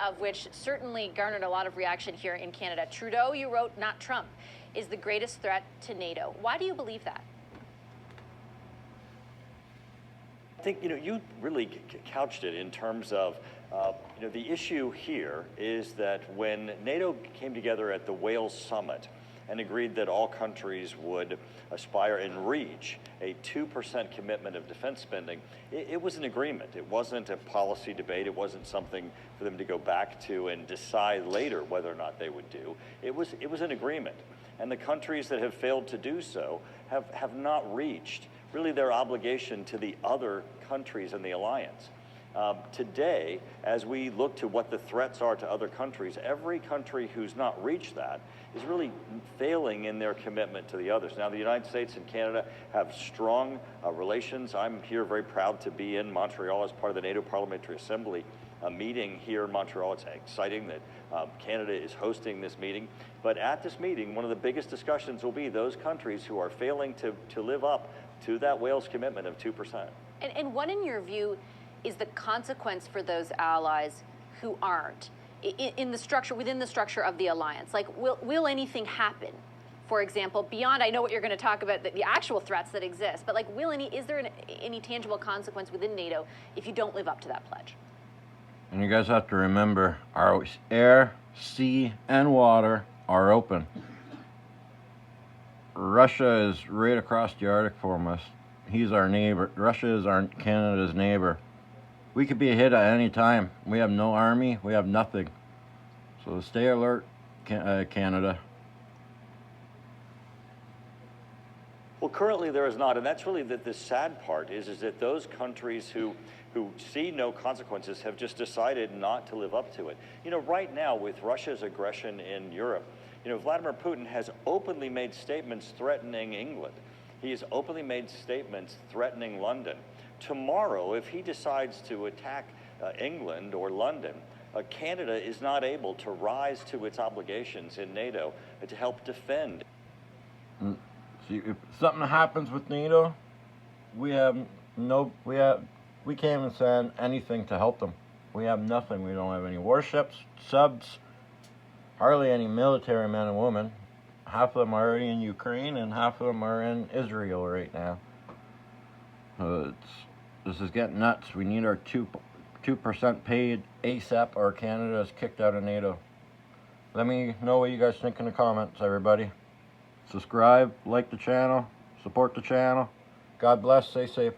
of which certainly garnered a lot of reaction here in Canada. Trudeau, you wrote, not Trump, is the greatest threat to NATO. Why do you believe that? I think, you really couched it in terms of, the issue here is that when NATO came together at the Wales summit and agreed that all countries would aspire and reach a 2% commitment of defense spending, it was an agreement. It wasn't a policy debate. It wasn't something for them to go back to and decide later whether or not they would do. It was an agreement. And the countries that have failed to do so have not reached really their obligation to the other countries in the alliance. Today, as we look to what the threats are to other countries, every country who's not reached that is really failing in their commitment to the others. Now, the United States and Canada have strong relations. I'm here very proud to be in Montreal as part of the NATO Parliamentary Assembly meeting here in Montreal. It's exciting that Canada is hosting this meeting. But at this meeting, one of the biggest discussions will be those countries who are failing to live up to that Wales commitment of 2%. And what, in your view, is the consequence for those allies who aren't in the structure, within the structure of the alliance? Like, will anything happen? For example, beyond, I know what you're going to talk about, the actual threats that exist, but like, is there any tangible consequence within NATO if you don't live up to that pledge? And you guys have to remember, our air, sea, and water are open. Russia is right across the Arctic from us. He's our neighbor. Russia is Canada's neighbor. We could be hit at any time. We have no army. We have nothing. So stay alert, Canada. Well, currently there is not, and that's really the sad part is that those countries who see no consequences have just decided not to live up to it. Right now with Russia's aggression in Europe, Vladimir Putin has openly made statements threatening England. He has openly made statements threatening London. Tomorrow, if he decides to attack England or London, Canada is not able to rise to its obligations in NATO to help defend. See, if something happens with NATO, we can't even send anything to help them. We have nothing. We don't have any warships, subs, hardly any military men and women. Half of them are already in Ukraine and half of them are in Israel right now. This is getting nuts. We need our 2% paid ASAP or Canada is kicked out of NATO. Let me know what you guys think in the comments, everybody. Subscribe, like the channel, support the channel. God bless, stay safe.